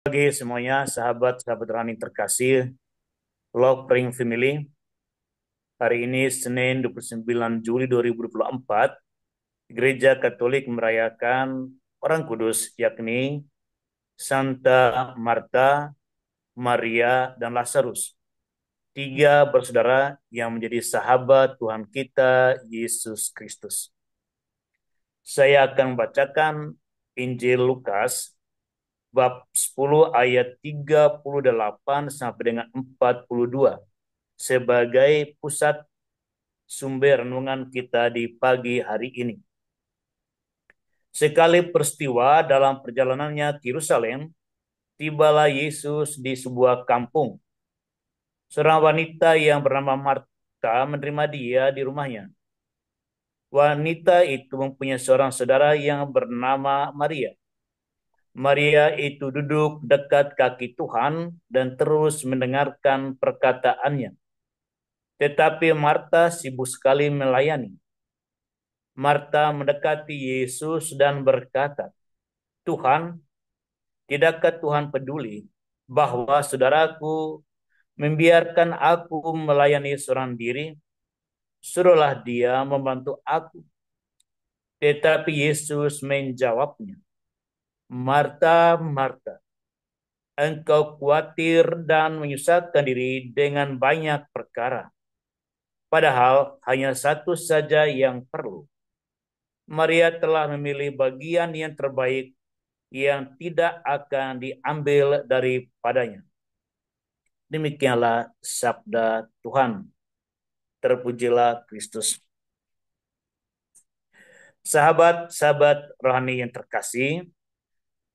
Pagi semuanya, sahabat-sahabat Rani terkasih, Love Praying Family. Hari ini Senin 29 Juli 2024, Gereja Katolik merayakan Orang Kudus, yakni Santa Marta, Maria, dan Lazarus. Tiga bersaudara yang menjadi sahabat Tuhan kita, Yesus Kristus. Saya akan membacakan Injil Lukas bab 10 ayat 38 sampai dengan 42 sebagai pusat sumber renungan kita di pagi hari ini. Sekali peristiwa dalam perjalanannya ke Yerusalem, tibalah Yesus di sebuah kampung. Seorang wanita yang bernama Marta menerima dia di rumahnya. Wanita itu mempunyai seorang saudara yang bernama Maria. Maria itu duduk dekat kaki Tuhan dan terus mendengarkan perkataannya. Tetapi Marta sibuk sekali melayani. Marta mendekati Yesus dan berkata, "Tuhan, tidakkah Tuhan peduli bahwa saudaraku membiarkan aku melayani seorang diri? Suruhlah dia membantu aku." Tetapi Yesus menjawabnya, "Marta, Marta, engkau khawatir dan menyusahkan diri dengan banyak perkara. Padahal hanya satu saja yang perlu. Maria telah memilih bagian yang terbaik yang tidak akan diambil daripadanya." Demikianlah sabda Tuhan. Terpujilah Kristus. Sahabat-sahabat rohani yang terkasih,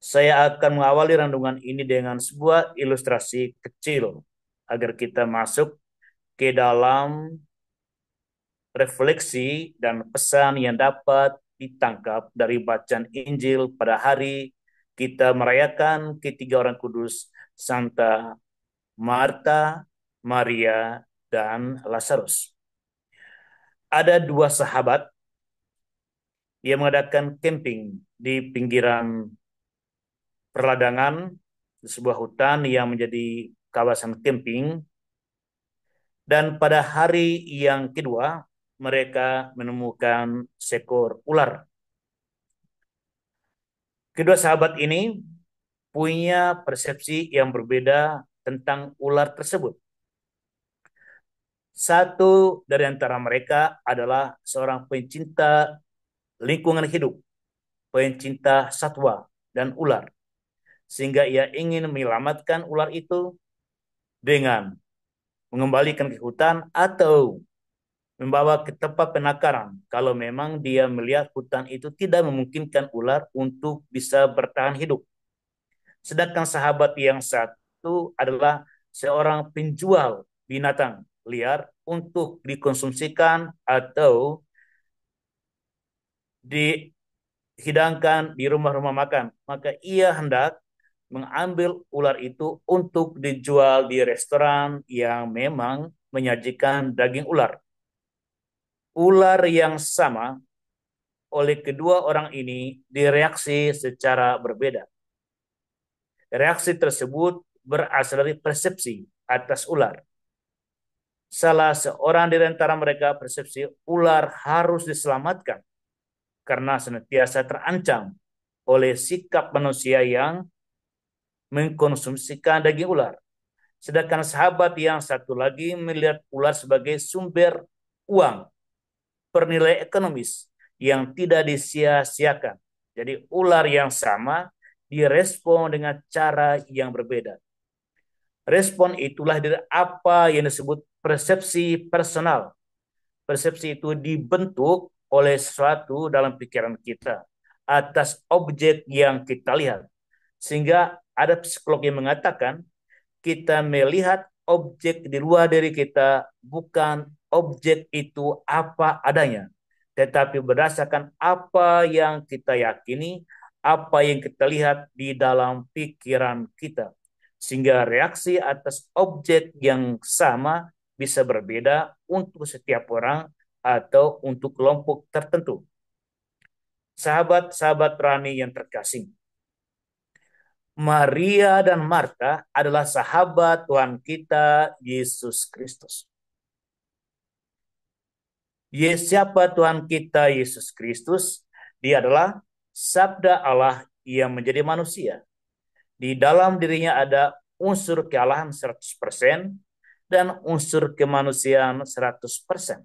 saya akan mengawali renungan ini dengan sebuah ilustrasi kecil agar kita masuk ke dalam refleksi dan pesan yang dapat ditangkap dari bacaan Injil pada hari kita merayakan ketiga orang kudus, Santa Marta, Maria, dan Lazarus. Ada dua sahabat yang mengadakan camping di pinggiran perladangan di sebuah hutan yang menjadi kawasan camping. Dan pada hari yang kedua, mereka menemukan seekor ular. Kedua sahabat ini punya persepsi yang berbeda tentang ular tersebut. Satu dari antara mereka adalah seorang pencinta lingkungan hidup, pencinta satwa dan ular, sehingga ia ingin menyelamatkan ular itu dengan mengembalikan ke hutan atau membawa ke tempat penangkaran kalau memang dia melihat hutan itu tidak memungkinkan ular untuk bisa bertahan hidup. Sedangkan sahabat yang satu adalah seorang penjual binatang liar untuk dikonsumsikan atau dihidangkan di rumah-rumah makan. Maka ia hendak mengambil ular itu untuk dijual di restoran yang memang menyajikan daging ular. Ular yang sama oleh kedua orang ini direaksi secara berbeda. Reaksi tersebut berasal dari persepsi atas ular. Salah seorang di antara mereka persepsi ular harus diselamatkan karena senantiasa terancam oleh sikap manusia yang mengkonsumsikan daging ular. Sedangkan sahabat yang satu lagi melihat ular sebagai sumber uang, bernilai ekonomis yang tidak disia-siakan. Jadi ular yang sama direspon dengan cara yang berbeda. Respon itulah dari apa yang disebut persepsi personal. Persepsi itu dibentuk oleh sesuatu dalam pikiran kita atas objek yang kita lihat. Sehingga ada psikolog yang mengatakan kita melihat objek di luar diri kita, bukan objek itu apa adanya, tetapi berdasarkan apa yang kita yakini, apa yang kita lihat di dalam pikiran kita. Sehingga reaksi atas objek yang sama bisa berbeda untuk setiap orang atau untuk kelompok tertentu. Sahabat-sahabat Rani yang terkasih, Maria dan Marta adalah sahabat Tuhan kita Yesus Kristus. Siapa Tuhan kita Yesus Kristus? Dia adalah sabda Allah yang menjadi manusia. Di dalam dirinya ada unsur kealahan 100% dan unsur kemanusiaan 100%.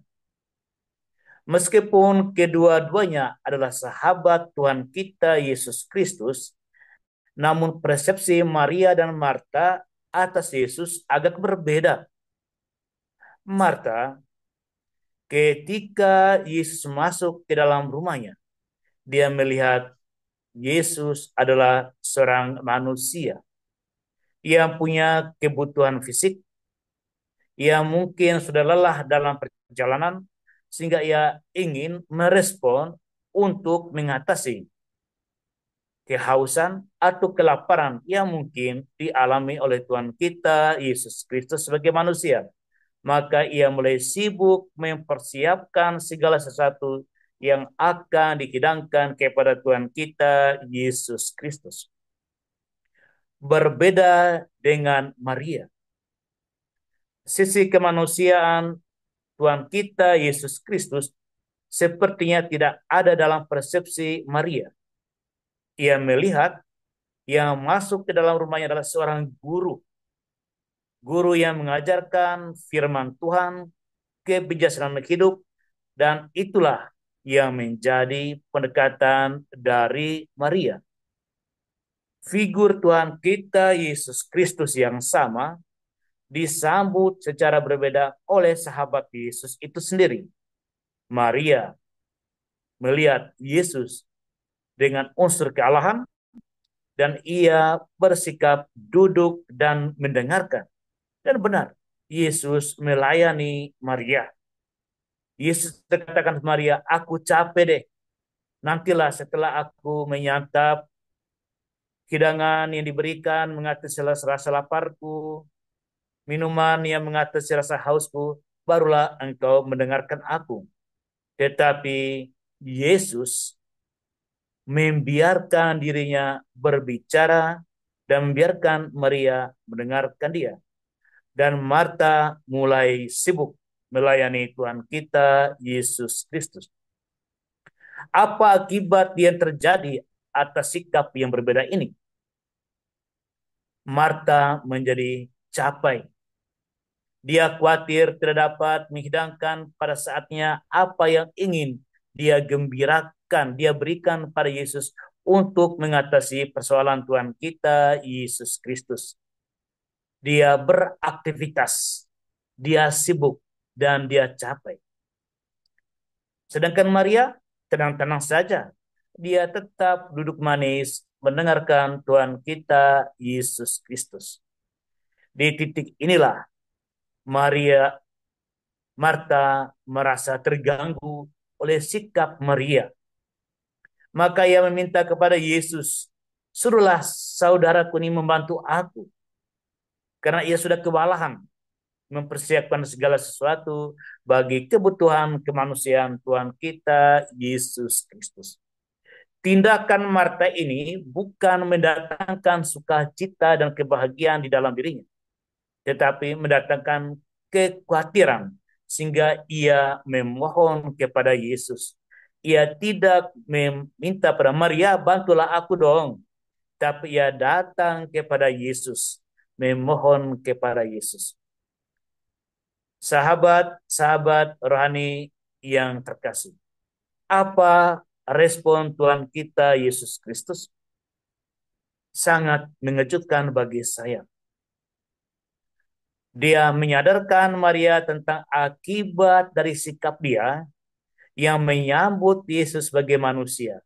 Meskipun kedua-duanya adalah sahabat Tuhan kita Yesus Kristus, namun persepsi Maria dan Marta atas Yesus agak berbeda. Marta, ketika Yesus masuk ke dalam rumahnya, dia melihat Yesus adalah seorang manusia yang punya kebutuhan fisik, yang mungkin sudah lelah dalam perjalanan, sehingga ia ingin merespon untuk mengatasi kehausan atau kelaparan yang mungkin dialami oleh Tuhan kita Yesus Kristus sebagai manusia. Maka ia mulai sibuk mempersiapkan segala sesuatu yang akan dihidangkan kepada Tuhan kita Yesus Kristus. Berbeda dengan Maria, sisi kemanusiaan Tuhan kita Yesus Kristus sepertinya tidak ada dalam persepsi Maria. Ia melihat yang masuk ke dalam rumahnya adalah seorang guru. Guru yang mengajarkan firman Tuhan, kebijaksanaan hidup, dan itulah yang menjadi pendekatan dari Maria. Figur Tuhan kita Yesus Kristus yang sama disambut secara berbeda oleh sahabat Yesus itu sendiri. Maria melihat Yesus dengan unsur kealahan dan ia bersikap duduk dan mendengarkan. Dan benar, Yesus melayani Maria. Yesus katakan Maria, aku capek deh. Nantilah setelah aku menyantap hidangan yang diberikan mengatasi rasa laparku, minuman yang mengatasi rasa hausku, barulah engkau mendengarkan aku. Tetapi Yesus membiarkan dirinya berbicara dan membiarkan Maria mendengarkan dia. Dan Marta mulai sibuk melayani Tuhan kita Yesus Kristus. Apa akibat yang terjadi atas sikap yang berbeda ini? Marta menjadi capai. Dia khawatir tidak dapat menghidangkan pada saatnya apa yang ingin dia gembirakan, dia berikan pada Yesus untuk mengatasi persoalan Tuhan kita Yesus Kristus. Dia beraktivitas, dia sibuk, dan dia capai. Sedangkan Maria tenang-tenang saja. Dia tetap duduk manis mendengarkan Tuhan kita Yesus Kristus. Di titik inilah Marta merasa terganggu oleh sikap Maria. Maka ia meminta kepada Yesus, suruhlah saudaraku ini membantu aku. Karena ia sudah kewalahan mempersiapkan segala sesuatu bagi kebutuhan kemanusiaan Tuhan kita Yesus Kristus. Tindakan Marta ini bukan mendatangkan sukacita dan kebahagiaan di dalam dirinya, tetapi mendatangkan kekhawatiran sehingga ia memohon kepada Yesus. Ia tidak meminta pada Maria, bantulah aku dong, tapi ia datang kepada Yesus, memohon kepada Yesus. Sahabat-sahabat rohani yang terkasih, apa respon Tuhan kita Yesus Kristus? Sangat mengejutkan bagi saya. Dia menyadarkan Maria tentang akibat dari sikap dia yang menyambut Yesus sebagai manusia.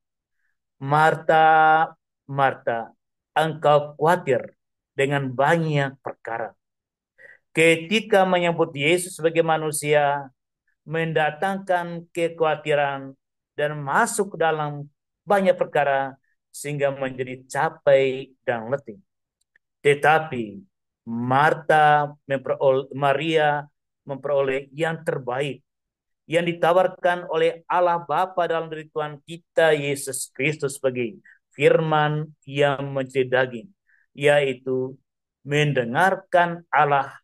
Marta, Marta, engkau khawatir dengan banyak perkara. Ketika menyambut Yesus sebagai manusia, mendatangkan kekhawatiran dan masuk dalam banyak perkara sehingga menjadi capek dan letih. Tetapi Maria memperoleh yang terbaik yang ditawarkan oleh Allah Bapa dalam diri Tuhan kita Yesus Kristus sebagai firman yang menjadi daging. yaitu mendengarkan Allah,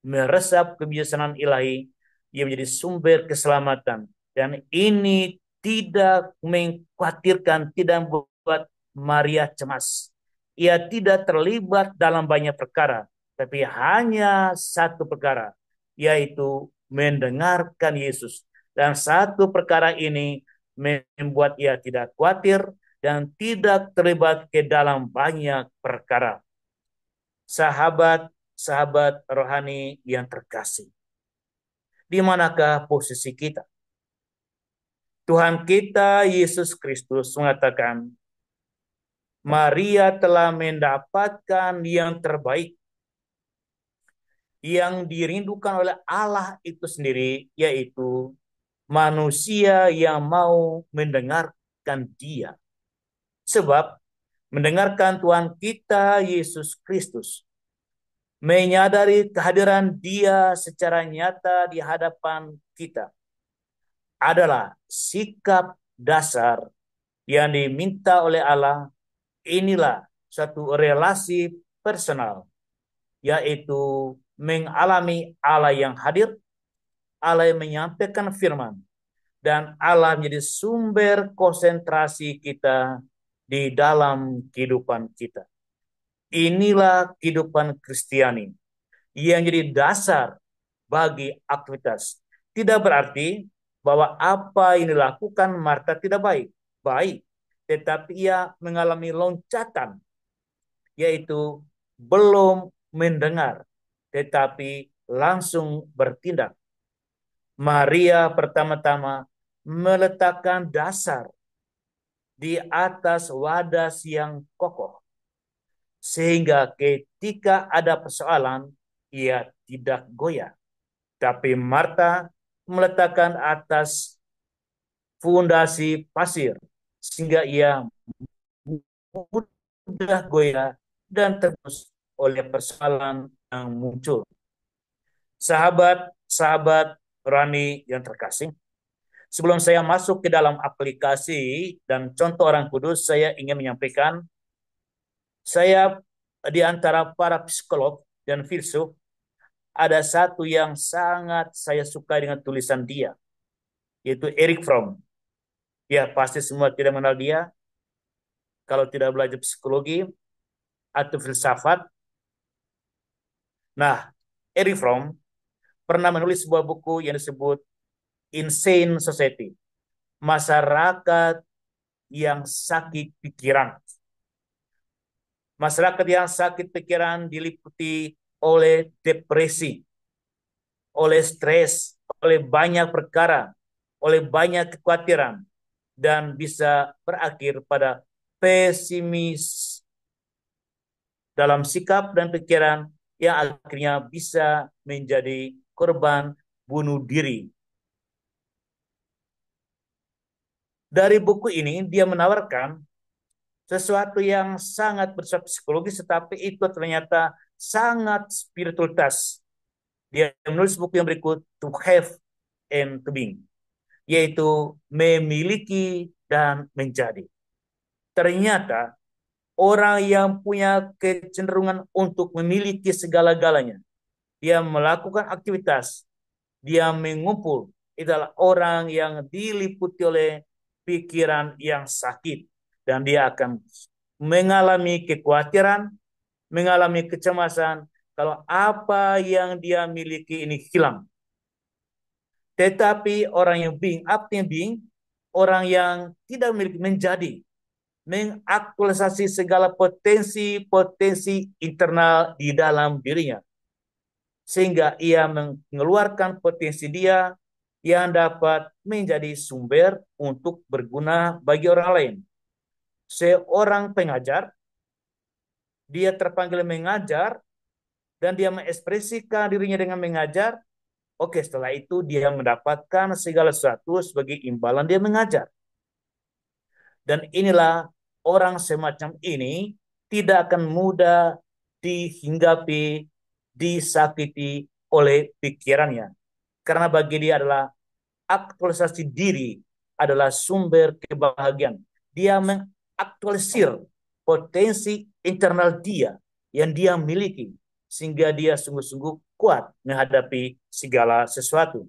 meresap kebijaksanaan ilahi yang menjadi sumber keselamatan. Dan ini tidak mengkhawatirkan, tidak membuat Maria cemas. Ia tidak terlibat dalam banyak perkara, tapi hanya satu perkara, yaitu mendengarkan Yesus. Dan satu perkara ini membuat ia tidak khawatir dan tidak terlibat ke dalam banyak perkara. Sahabat-sahabat rohani yang terkasih, di manakah posisi kita? Tuhan kita Yesus Kristus mengatakan, Maria telah mendapatkan yang terbaik, yang dirindukan oleh Allah itu sendiri, yaitu manusia yang mau mendengarkan Dia. Sebab mendengarkan Tuhan kita Yesus Kristus, menyadari kehadiran Dia secara nyata di hadapan kita, adalah sikap dasar yang diminta oleh Allah. Inilah satu relasi personal, yaitu mengalami Allah yang hadir, Allah yang menyampaikan firman, dan Allah menjadi sumber konsentrasi kita di dalam kehidupan kita. Inilah kehidupan Kristiani yang jadi dasar bagi aktivitas. Tidak berarti bahwa apa yang dilakukan Marta tidak baik. Baik, tetapi ia mengalami loncatan, yaitu belum mendengar, tetapi langsung bertindak. Maria pertama-tama meletakkan dasar di atas wadah yang kokoh, sehingga ketika ada persoalan, ia tidak goyah. Tapi Marta meletakkan atas fondasi pasir, sehingga ia mudah goyah dan terus oleh persoalan yang muncul. Sahabat-sahabat Rani yang terkasih, sebelum saya masuk ke dalam aplikasi dan contoh orang kudus, saya ingin menyampaikan, saya di antara para psikolog dan filsuf, ada satu yang sangat saya suka dengan tulisan dia, yaitu Erich Fromm. Ya, pasti semua tidak mengenal dia kalau tidak belajar psikologi atau filsafat. Nah, Erich Fromm pernah menulis sebuah buku yang disebut Insane Society, masyarakat yang sakit pikiran. Masyarakat yang sakit pikiran diliputi oleh depresi, oleh stres, oleh banyak perkara, oleh banyak kekhawatiran, dan bisa berakhir pada pesimis dalam sikap dan pikiran yang akhirnya bisa menjadi korban bunuh diri. Dari buku ini dia menawarkan sesuatu yang sangat bersifat psikologis, tetapi itu ternyata sangat spiritualitas. Dia menulis buku yang berikut, To Have and To Be, yaitu memiliki dan menjadi. Ternyata orang yang punya kecenderungan untuk memiliki segala-galanya, dia melakukan aktivitas, dia mengumpul, itu adalah orang yang diliputi oleh pikiran yang sakit. Dan dia akan mengalami kekhawatiran, mengalami kecemasan, kalau apa yang dia miliki ini hilang. Tetapi orang yang being, apa yang being, orang yang tidak memiliki menjadi, mengaktualisasi segala potensi-potensi internal di dalam dirinya. Sehingga ia mengeluarkan potensi dia yang dapat menjadi sumber untuk berguna bagi orang lain. Seorang pengajar, dia terpanggil mengajar, dan dia mengekspresikan dirinya dengan mengajar. Oke, setelah itu dia mendapatkan segala sesuatu sebagai imbalan dia mengajar. Dan inilah orang semacam ini tidak akan mudah dihinggapi, disakiti oleh pikirannya. Karena bagi dia adalah aktualisasi diri adalah sumber kebahagiaan. Dia mengaktualisir potensi internal dia yang dia miliki sehingga dia sungguh-sungguh kuat menghadapi segala sesuatu.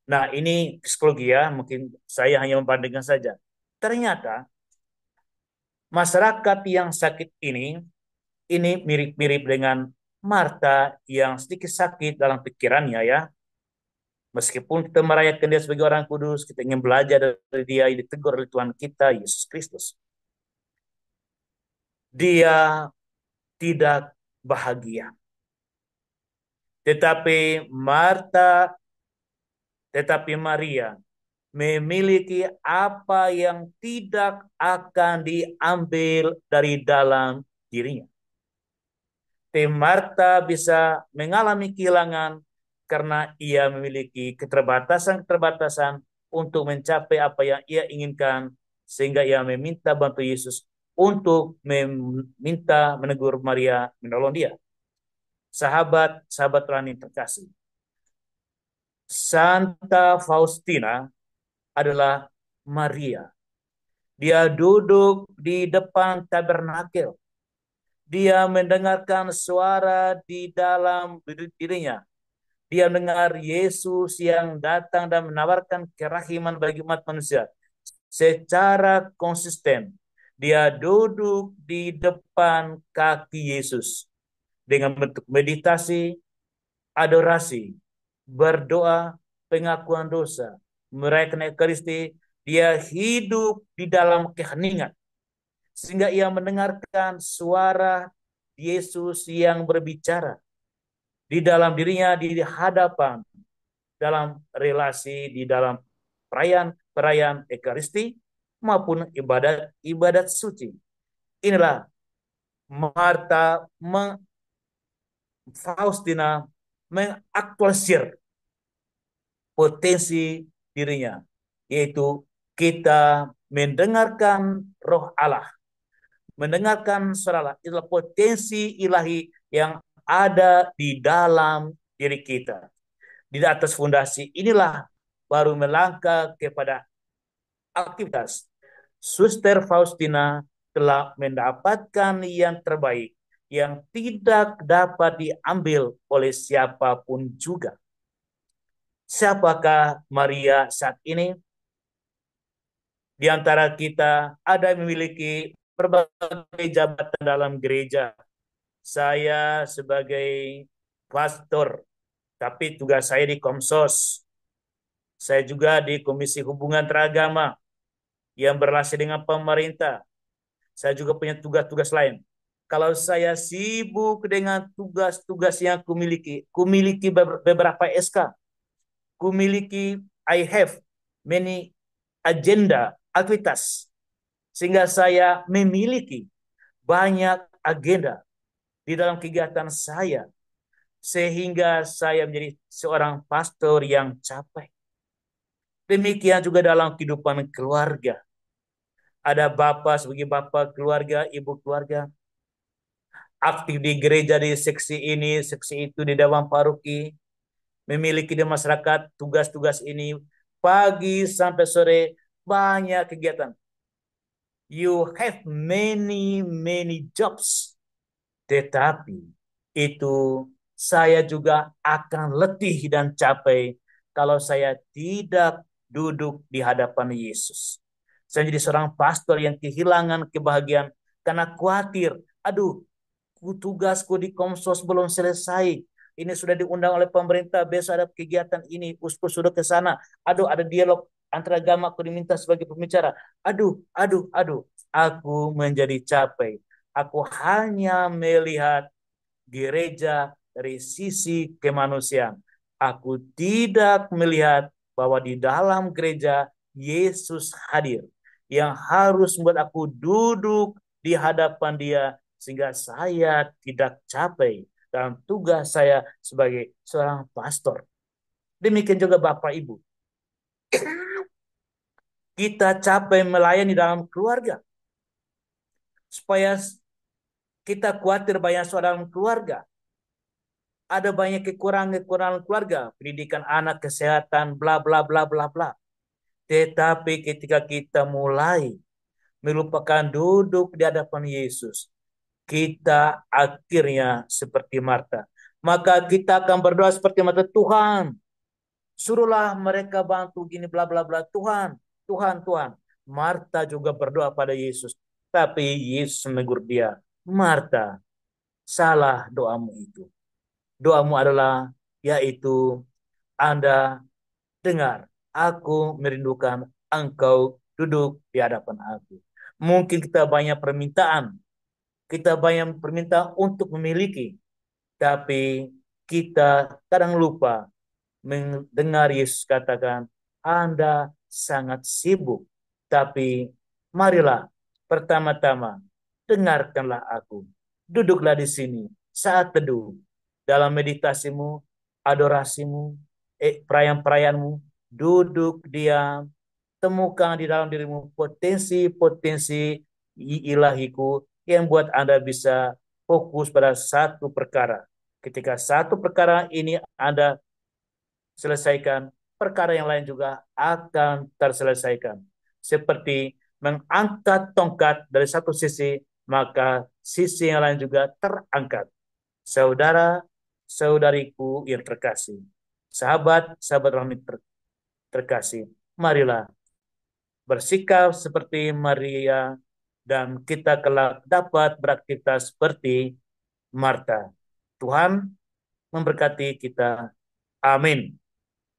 Nah, ini psikologi ya, mungkin saya hanya membandingkan saja. Ternyata masyarakat yang sakit ini mirip-mirip dengan Marta yang sedikit sakit dalam pikirannya ya. Meskipun kita merayakan dia sebagai orang kudus, kita ingin belajar dari dia yang ditegur oleh Tuhan kita, Yesus Kristus. Dia tidak bahagia. Tetapi Maria memiliki apa yang tidak akan diambil dari dalam dirinya. Marta bisa mengalami kehilangan karena ia memiliki keterbatasan-keterbatasan untuk mencapai apa yang ia inginkan, sehingga ia meminta bantu Yesus untuk meminta menegur Maria menolong dia. Sahabat-sahabat Tuhan yang terkasih, Santa Faustina adalah Maria. Dia duduk di depan tabernakel. Dia mendengarkan suara di dalam dirinya. Dia mendengar Yesus yang datang dan menawarkan kerahiman bagi umat manusia. Secara konsisten, dia duduk di depan kaki Yesus dengan bentuk meditasi, adorasi, berdoa, pengakuan dosa, merayakan Ekaristi. Dia hidup di dalam keheningan sehingga ia mendengarkan suara Yesus yang berbicara di dalam dirinya, di hadapan, dalam relasi, di dalam perayaan Ekaristi maupun ibadat suci. Inilah Marta Faustina mengaktualisir potensi dirinya, yaitu kita mendengarkan Roh Allah, mendengarkan suara Allah. Itulah potensi ilahi yang ada di dalam diri kita. Di atas fondasi inilah baru melangkah kepada aktivitas. Suster Faustina telah mendapatkan yang terbaik yang tidak dapat diambil oleh siapapun juga. Siapakah Maria saat ini? Di antara kita ada yang memiliki berbagai jabatan dalam gereja. Saya sebagai pastor, tapi tugas saya di Komsos. Saya juga di Komisi Hubungan Teragama yang berrelasi dengan pemerintah. Saya juga punya tugas-tugas lain. Kalau saya sibuk dengan tugas-tugas yang kumiliki beberapa SK, I have many agenda, aktivitas, sehingga saya memiliki banyak agenda di dalam kegiatan saya, sehingga saya menjadi seorang pastor yang capek. Demikian juga dalam kehidupan keluarga. Ada bapak sebagai bapak keluarga, ibu keluarga, aktif di gereja, di seksi ini, seksi itu, di dewan paroki, memiliki di masyarakat tugas-tugas ini, pagi sampai sore, banyak kegiatan. You have many jobs. Tetapi itu saya juga akan letih dan capek kalau saya tidak duduk di hadapan Yesus. Saya jadi seorang pastor yang kehilangan kebahagiaan karena khawatir. Aduh, tugasku di Komsos belum selesai. Ini sudah diundang oleh pemerintah, besok ada kegiatan ini, uskup sudah ke sana. Aduh, ada dialog antara agama, aku diminta sebagai pembicara. Aduh. Aku menjadi capek. Aku hanya melihat gereja dari sisi kemanusiaan. Aku tidak melihat bahwa di dalam gereja Yesus hadir yang harus membuat aku duduk di hadapan Dia sehingga saya tidak capek dalam tugas saya sebagai seorang pastor. Demikian juga Bapak Ibu. Kita capek melayani dalam keluarga. Supaya kita khawatir banyak seorang keluarga. Ada banyak kekurangan keluarga, pendidikan anak, kesehatan, bla bla bla bla bla. Tetapi ketika kita mulai melupakan duduk di hadapan Yesus, kita akhirnya seperti Marta. Maka kita akan berdoa seperti Marta, Tuhan, suruhlah mereka bantu gini bla bla bla. Tuhan, Tuhan, Tuhan. Marta juga berdoa pada Yesus. Tapi Yesus menegur dia, Marta, salah doamu itu. Doamu adalah yaitu Anda dengar, aku merindukan engkau duduk di hadapan aku. Mungkin kita banyak permintaan, kita banyak permintaan untuk memiliki, tapi kita kadang lupa mendengar Yesus katakan, Anda sangat sibuk, tapi marilah pertama-tama dengarkanlah aku. Duduklah di sini saat teduh dalam meditasimu, adorasimu, perayaan-perayaanmu, duduk diam, temukan di dalam dirimu potensi-potensi ilahiku yang buat Anda bisa fokus pada satu perkara. Ketika satu perkara ini Anda selesaikan, perkara yang lain juga akan terselesaikan. Seperti mengangkat tongkat dari satu sisi, maka sisi yang lain juga terangkat. Saudara, saudariku yang terkasih, sahabat rohani terkasih, marilah bersikap seperti Maria dan kita kelak dapat beraktivitas seperti Marta. Tuhan memberkati kita. Amin.